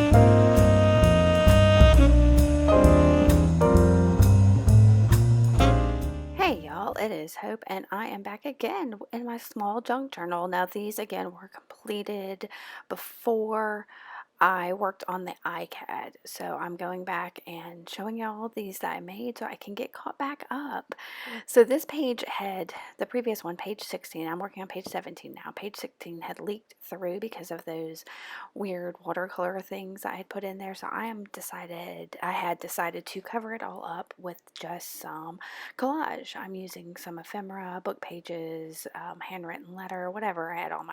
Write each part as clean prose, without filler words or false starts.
Hey y'all, it is Hope, and I am back again in my small junk journal. Now, these again were completed before I worked on the iCAD, so I'm going back and showing y'all these that I made so I can get caught back up. So this page had, the previous one, page 16, I'm working on page 17 now. Page 16 had leaked through because of those weird watercolor things I had put in there, so I had decided to cover it all up with just some collage. I'm using some ephemera, book pages, handwritten letter, whatever I had on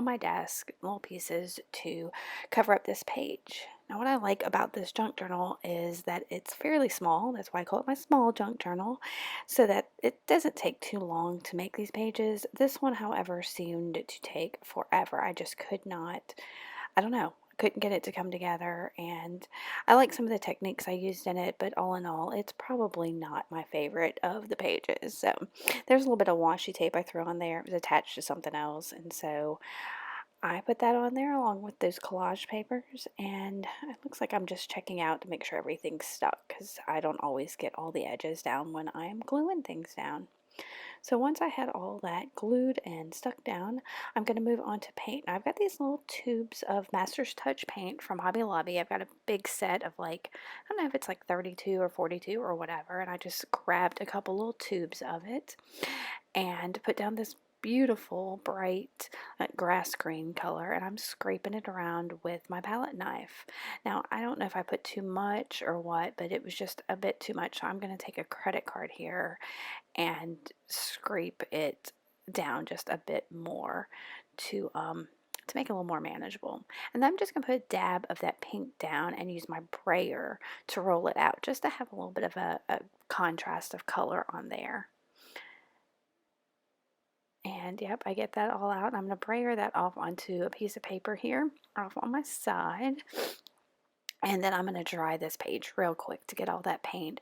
my desk, little pieces to cover up this page. Now, what I like about this junk journal is that it's fairly small. That's why I call it my small junk journal, so that it doesn't take too long to make these pages. This one, however, seemed to take forever. I just could not, I don't know, couldn't get it to come together. And I like some of the techniques I used in it, but all in all, it's probably not my favorite of the pages. So there's a little bit of washi tape I threw on there. It was attached to something else, and so I put that on there along with those collage papers, and it looks like I'm just checking out to make sure everything's stuck, because I don't always get all the edges down when I am gluing things down. So once I had all that glued and stuck down, I'm going to move on to paint. Now, I've got these little tubes of Master's Touch paint from Hobby Lobby. I've got a big set of, like, I don't know if it's like 32 or 42 or whatever, and I just grabbed a couple little tubes of it and put down this beautiful bright grass green color, and I'm scraping it around with my palette knife. Now, I don't know if I put too much or what, but it was just a bit too much, so I'm going to take a credit card here and scrape it down just a bit more to make it a little more manageable. And then I'm just going to put a dab of that pink down and use my brayer to roll it out, just to have a little bit of a contrast of color on there. And yep, I get that all out. I'm going to brayer that off onto a piece of paper here, off on my side. And then I'm going to dry this page real quick to get all that paint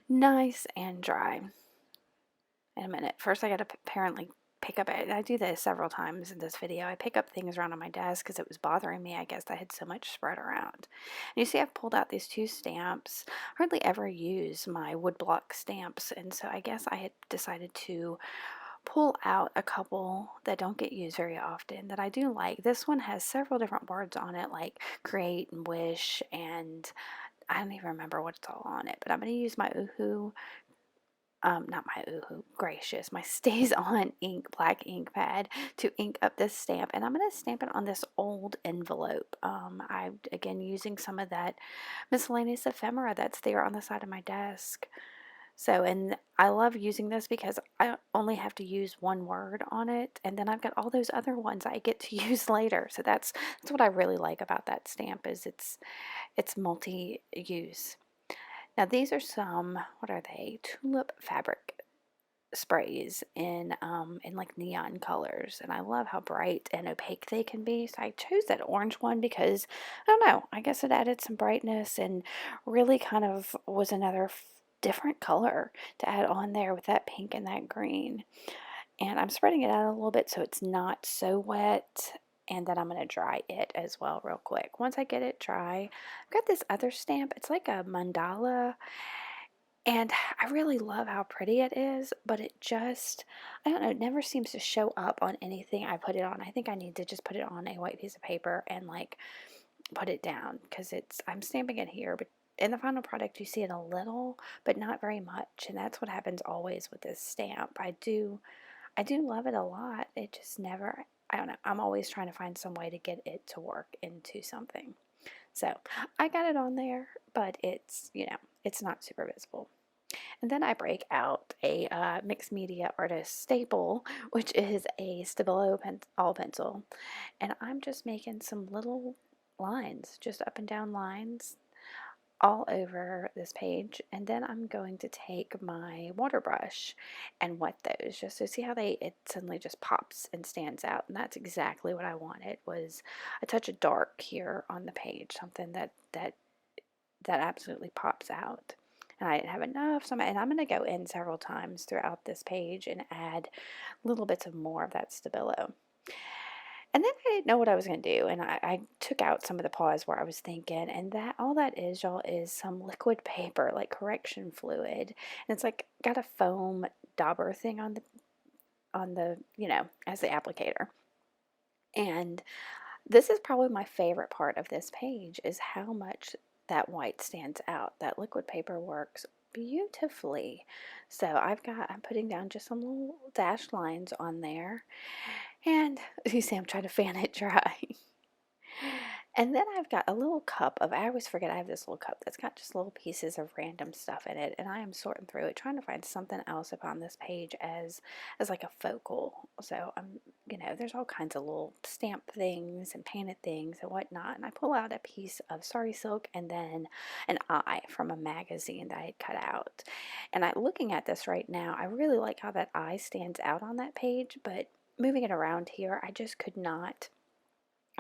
nice and dry. In a minute. First, I got to apparently pick up, I do this several times in this video. I pick up things around on my desk because it was bothering me. I guess I had so much spread around. And you see I've pulled out these two stamps. I hardly ever use my woodblock stamps, and so I guess I had decided to pull out a couple that don't get used very often that I do like. This one has several different words on it, like create and wish, and I don't even remember what's all on it, but I'm going to use my Oohoo, not my Oohoo, gracious, my Stays On ink, black ink pad to ink up this stamp, and I'm going to stamp it on this old envelope. I'm again using some of that miscellaneous ephemera that's there on the side of my desk. So, and I love using this because I only have to use one word on it, and then I've got all those other ones I get to use later. So that's what I really like about that stamp, is it's multi-use. Now these are some, what are they? Tulip fabric sprays in like neon colors, and I love how bright and opaque they can be. So I chose that orange one because I don't know, I guess it added some brightness and really kind of was another different color to add on there with that pink and that green. And I'm spreading it out a little bit so it's not so wet, and then I'm going to dry it as well real quick. Once I get it dry, I've got this other stamp. It's like a mandala, and I really love how pretty it is, but it just, I don't know, it never seems to show up on anything I put it on. I think I need to just put it on a white piece of paper and like put it down, because I'm stamping it here, but in the final product you see it a little, but not very much, and that's what happens always with this stamp. I do love it a lot. It just never, I don't know, I'm always trying to find some way to get it to work into something. So I got it on there, but it's not super visible. And then I break out a mixed media artist staple, which is a Stabilo all pencil. And I'm just making some little lines, just up and down lines all over this page. And then I'm going to take my water brush and wet those, just to see how it suddenly just pops and stands out. And that's exactly what I wanted, was a touch of dark here on the page, something that absolutely pops out. And I didn't have enough, and I'm going to go in several times throughout this page and add little bits of more of that Stabilo. And then I didn't know what I was going to do, and I took out some of the pause where I was thinking, and that all that is, y'all, is some liquid paper, like correction fluid, and it's like got a foam dauber thing on the, as the applicator. And this is probably my favorite part of this page is how much that white stands out. That liquid paper works beautifully. So I'm putting down just some little dashed lines on there. And you see I'm trying to fan it dry. And then I've got a little cup of, I always forget I have this little cup that's got just little pieces of random stuff in it, and I am sorting through it, trying to find something else upon this page as like a focal. So there's all kinds of little stamp things and painted things and whatnot, and I pull out a piece of sari silk and then an eye from a magazine that I had cut out. And looking at this right now, I really like how that eye stands out on that page, but moving it around here, I just could not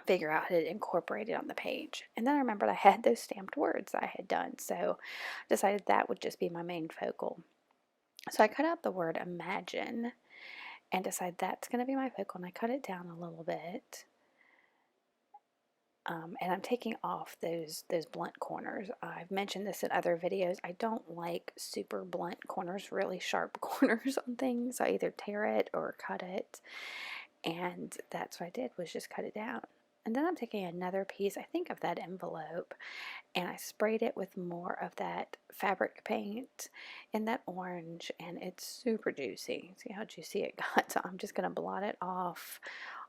figure out how to incorporate it on the page. And then I remembered I had those stamped words I had done, so I decided that would just be my main focal. So I cut out the word imagine and decided that's going to be my focal, and I cut it down a little bit. And I'm taking off those blunt corners. I've mentioned this in other videos. I don't like super blunt corners, really sharp corners on things. I either tear it or cut it, and that's what I did, was just cut it down. And then I'm taking another piece, I think, of that envelope, and I sprayed it with more of that fabric paint in that orange, and it's super juicy. See how juicy it got? So I'm just going to blot it off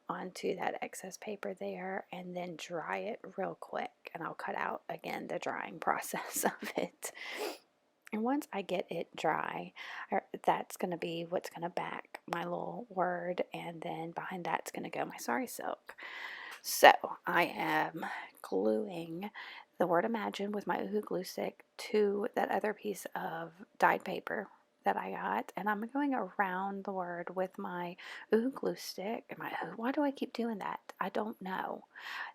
onto that excess paper there and then dry it real quick, and I'll cut out again the drying process of it. And once I get it dry, that's going to be what's going to back my little word, and then behind that's going to go my sari silk. So I am gluing the word imagine with my Uhu glue stick to that other piece of dyed paper that I got, and I'm going around the word with my Uhu glue stick. Why do I keep doing that? I don't know.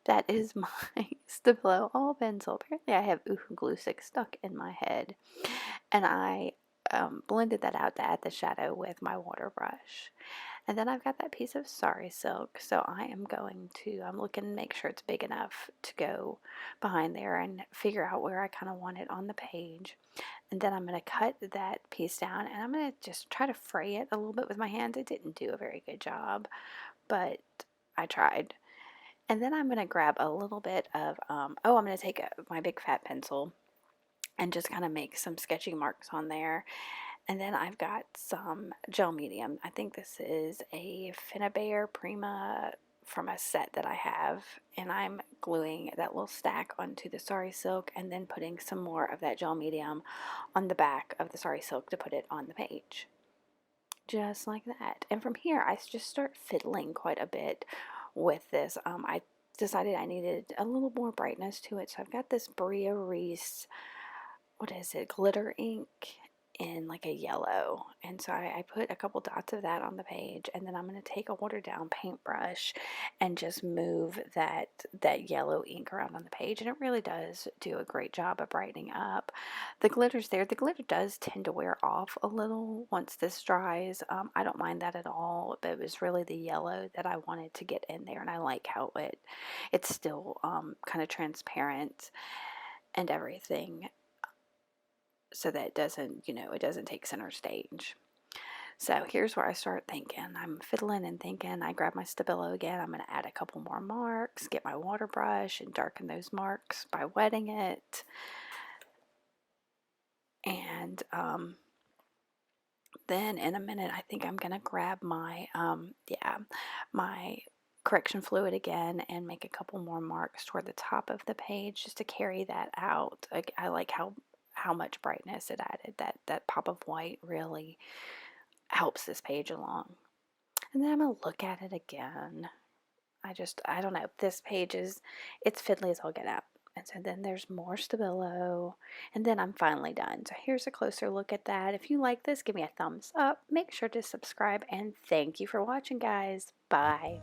That is my Stabilo all pencil. Apparently I have Uhu glue stick stuck in my head, and I blended that out to add the shadow with my water brush. And then I've got that piece of sari silk, so I'm looking to make sure it's big enough to go behind there and figure out where I kind of want it on the page. And then I'm going to cut that piece down, and I'm going to just try to fray it a little bit with my hands. I didn't do a very good job, but I tried. And then I'm going to grab a little bit of, I'm going to take my big fat pencil and just kind of make some sketchy marks on there. And then I've got some gel medium. I think this is a Finnabair Prima from a set that I have, and I'm gluing that little stack onto the sari silk and then putting some more of that gel medium on the back of the sari silk to put it on the page. Just like that. And from here, I just start fiddling quite a bit with this. I decided I needed a little more brightness to it, so I've got this Bria Reese, what is it, glitter ink in like a yellow, and so I put a couple dots of that on the page, and then I'm going to take a watered down paintbrush and just move that yellow ink around on the page, and it really does do a great job of brightening up. The glitter's there. The glitter does tend to wear off a little once this dries. I don't mind that at all, but it was really the yellow that I wanted to get in there, and I like how it's still kind of transparent and everything, so that it doesn't take center stage. So here's where I start thinking. I'm fiddling and thinking. I grab my Stabilo again. I'm going to add a couple more marks, get my water brush and darken those marks by wetting it. And then in a minute, I think I'm going to grab my correction fluid again and make a couple more marks toward the top of the page just to carry that out. I like how much brightness it added. That pop of white really helps this page along. And then I'm going to look at it again. I don't know. This page it's fiddly as all get out. And so then there's more Stabilo, and then I'm finally done. So here's a closer look at that. If you like this, give me a thumbs up. Make sure to subscribe, and thank you for watching, guys. Bye.